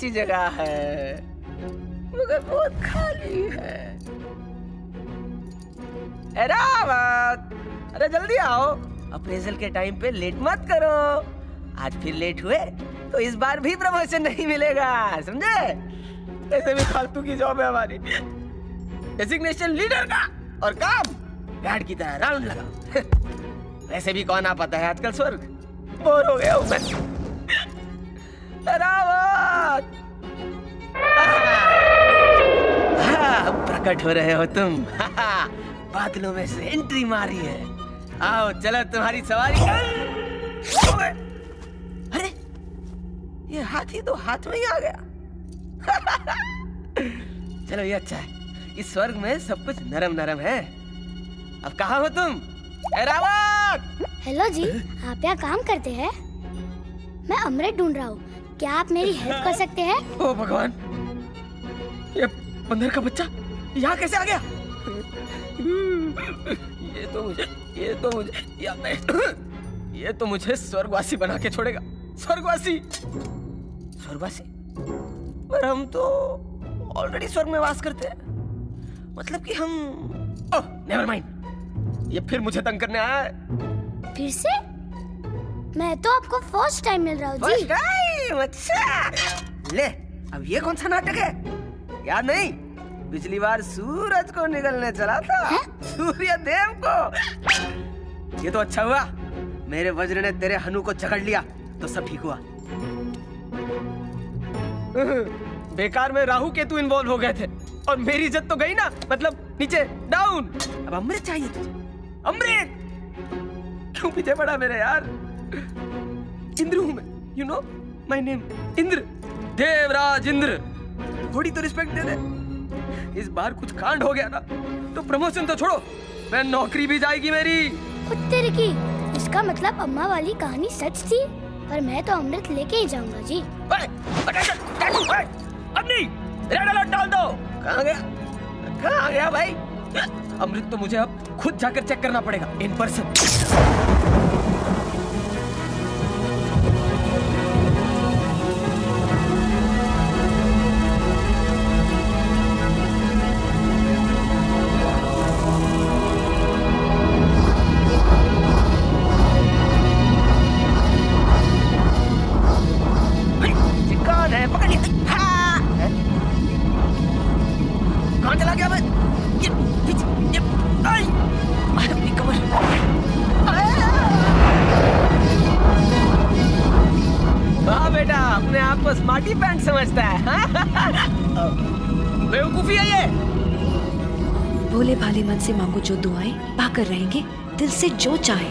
सी जगह है मगर बहुत खाली है। रावत, अरे जल्दी आओ, अप्रेजल के टाइम पे लेट मत करो। आज फिर लेट हुए तो इस बार भी प्रमोशन नहीं मिलेगा, समझे? ऐसे भी फालतू की जॉब है हमारी। डेजिग्नेशन लीडर का और काम गार्ड की तरह राउंड लगाओ। वैसे भी कौन आ पाता है आजकल स्वर्ग, बोर हो गया हूं मैं। रावत, प्रकट हो रहे हो तुम। बादलों में से एंट्री मारी है। आओ चलो तुम्हारी सवारी कर। अरे ये हाथी तो हाथ में ही आ गया। चलो ये अच्छा है, इस स्वर्ग में सब कुछ नरम नरम है। अब कहाँ हो तुम? रावत! हेलो जी, आप यहाँ काम करते हैं? मैं अमृत ढूंढ रहा हूँ, क्या आप मेरी हेल्प कर सकते हैं? ओ भगवान, ये बंदर का बच्चा यहाँ कैसे आ गया? ये तो मुझे स्वर्गवासी बना के छोड़ेगा। स्वर्गवासी पर हम तो ऑलरेडी स्वर्ग में वास करते हैं। मतलब कि हम ओह नेवर माइंड, ये फिर मुझे तंग करने आया है। फिर से? मैं तो आपको फर्स्ट टाइम मिल रहा हूँ जी। First time? अच्छा ले, अब ये कौन सा नाटक है? याद नहीं, पिछली बार सूरज को निगलने चला था, सूर्य देव को। ये तो अच्छा हुआ मेरे वज्र ने तेरे हनु को जकड़ लिया तो सब ठीक हुआ। बेकार में राहु केतु इन्वॉल्व हो गए थे और मेरी इज्जत तो गई ना, मतलब नीचे डाउन। अब अमृत चाहिए तुझे, अमृत। क्यों पीछे पड़ा मेरे यार? इंद्र हूं मैं, you know my name Indra, Devraj Indra. थोड़ी तो रिस्पेक्ट दे दे। इस बार कुछ कांड हो गया ना तो प्रमोशन तो छोड़ो, मैं नौकरी भी जाएगी मेरी। तेरे की, इसका मतलब अम्मा वाली कहानी सच थी, पर मैं तो अमृत लेके ही जाऊंगा जी। अब नहीं, रेड अलर्ट डाल दो। कहाँ गया भाई? अमृत तो मुझे अब खुद जाकर चेक करना पड़ेगा इन पर्सन। स्मार्टी पैंट समझता है। बेवकूफी है ये। भोले भाले मन से मांगो जो दुआएं, पाकर रहेंगे दिल से जो चाहे।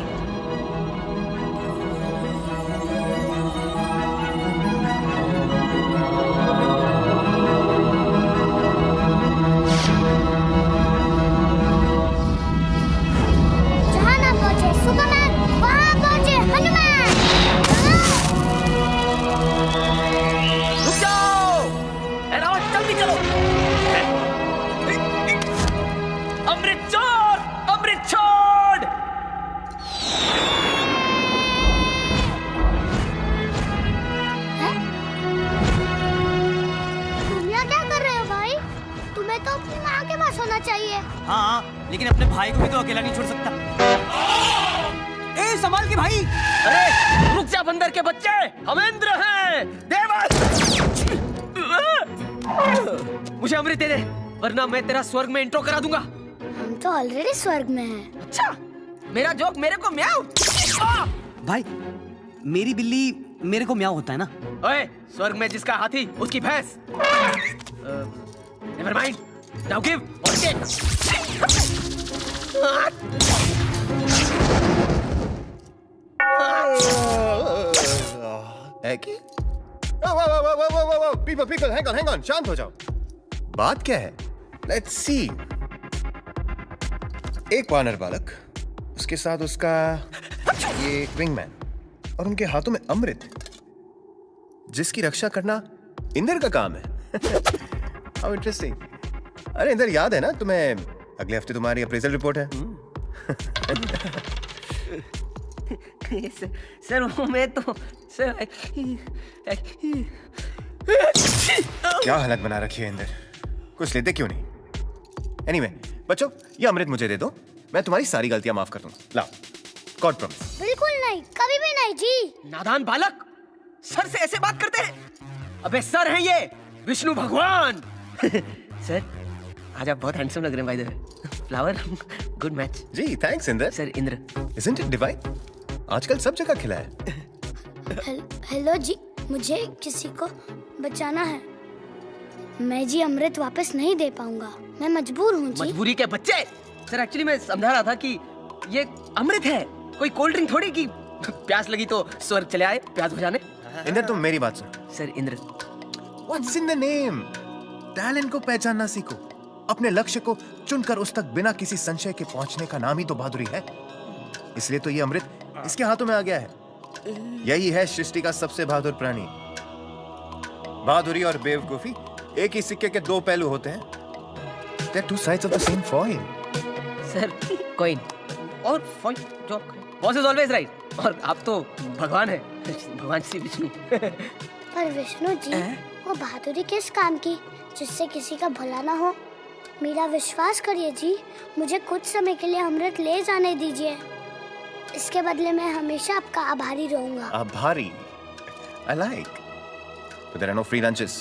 जहाँ ना पहुंचे सुपरमैन, वहाँ पहुंचे हनुमान। चाहिए। हाँ, लेकिन अपने भाई को भी तो अकेला नहीं छोड़ सकता। ए, संभाल के भाई। अरे रुक जा बंदर के बच्चे, हम इंद्र हैं, देवता। मुझे अमृत दे दे, वरना मैं तेरा स्वर्ग में इंट्रो करा दूंगा। हम तो ऑलरेडी स्वर्ग में हैं। अच्छा, मेरा जोक मेरे को म्याऊ। भाई, मेरी बिल्ली मेरे को म्याऊ होता है ना। ओए, स्वर्ग में जिसका हाथी उसकी भैंस। नेवर माइंड, नाउ गिव और टेक। एकी? People, hang on, शांत हो जाओ। बात क्या है? Let's see. एक वानर बालक, उसके साथ उसका ये विंगमैन और उनके हाथों में अमृत, जिसकी रक्षा करना इंद्र का काम है। How interesting. अरे इंद्र, याद है ना तुम्हें, अगले हफ्ते तुम्हारी अप्रेजल रिपोर्ट है। सर वो मैं तो सर क्या हालत बना रखी है इंदर, कुछ लेते क्यों नहीं? एनीवे बच्चों, ये अमृत मुझे दे दो, मैं तुम्हारी सारी गलतियां माफ कर दूंगा। लाओ, गॉड प्रॉमिस। बिल्कुल नहीं, कभी भी नहीं जी। नादान बालक, सर से ऐसे बात करते हैं? अबे सर हैं ये विष्णु भगवान। सर आज आप बहुत हैंडसम लग रहे हैं by the way. Flower, good match. जी thanks Inder. Sir Indra. Isn't it divine? आजकल सब जगह खिला है। हेलो जी, मुझे किसी को बचाना है। मैं जी अमृत वापस नहीं दे पाऊंगा, मैं मजबूर हूँ जी। मजबूरी के बच्चे। सर एक्चुअली मैं समझा रहा था कि ये अमृत है, कोई कोल्ड ड्रिंक थोड़ी कि प्यास लगी तो स्वर्ग चले आए प्यास बुझाने। इंदर तुम मेरी बात सुनो। Sir Indra. What's in the name? Talent को पहचानना सीखो, अपने लक्ष्य को चुनकर उस तक बिना किसी संशय के पहुंचने का नाम ही तो बहादुरी है। इसलिए तो ये अमृत इसके हाथों में आ गया है। यही है सृष्टि का सबसे बहादुर प्राणी। बहादुरी और बेवकूफी एक ही सिक्के के दो पहलू होते हैं। They're two sides of the same foil. Sir coin और फॉइन जो बॉस इज ऑलवेज राइट, और आप तो भगवान है, भगवान श्री विष्णु। पर विष्णु जी, वो बहादुरी किस काम की जिससे किसी का भला ना हो? मेरा विश्वास करिए जी, मुझे कुछ समय के लिए अमृत ले जाने दीजिए। इसके बदले मैं हमेशा आपका आभारी रहूंगा। आभारी? I like. But there are no free lunches.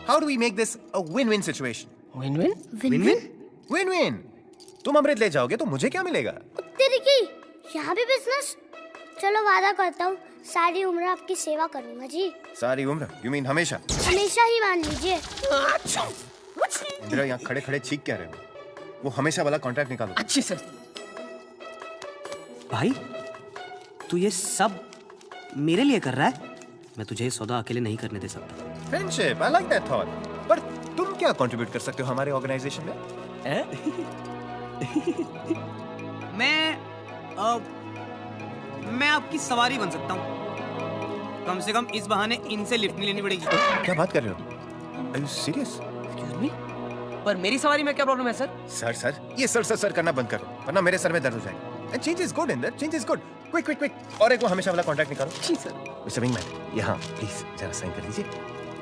How do we make this a win-win situation? Win-win? Win-win? Win-win. तुम अमृत ले जाओगे तो मुझे क्या मिलेगा? तेरी की यहाँ भी बिजनेस? चलो वादा करता हूँ, सारी उम्र आपकी सेवा करूंगा जी। सारी उम्र? You mean हमेशा? हमेशा ही मान लीजिए। इंदिरा यहाँ खड़े खड़े चीख क्या रहे हो? वो हमेशा वाला कॉन्ट्रैक्ट निकालो। अच्छी सर। भाई तू ये सब मेरे लिए कर रहा है? मैं तुझे ये सौदा अकेले नहीं करने दे सकता। Friendship, I like that thought. पर तुम क्या कंट्रीब्यूट कर सकते हो हमारे ऑर्गेनाइजेशन में? मैं आपकी सवारी बन सकता हूँ। कम से कम इस बहाने इनसे लिफ्ट नहीं लेनी पड़ेगी। क्या बात कर रहे हो? Are you serious? Excuse me, पर मेरी सवारी में क्या प्रॉब्लम है सर? सर ये सर करना बंद करो, वरना मेरे सर में दर्द हो जाएगा। And change is good, Inder. Change is good. Quick. और एक वो हमेशा वाला कॉन्ट्रैक्ट निकालो। जी सर। मिस्टर विंगमैन, यहाँ प्लीज जरा साइन कर दीजिए।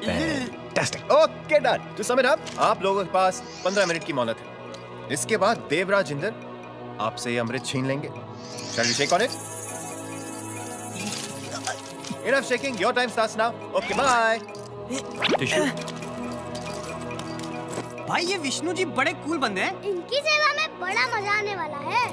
Fantastic. Okay done. To sum it up, आप लोगों के पास 15 मिनट की मोहलत है। इसके बाद देवराज इंदर आपसे ये अमृत छीन लेंगे। Shall we shake on it? Enough shaking. Your time starts now. Okay, bye. भाई ये विष्णु जी बड़े कूल बंदे हैं। इनकी सेवा में बड़ा मजा आने वाला है।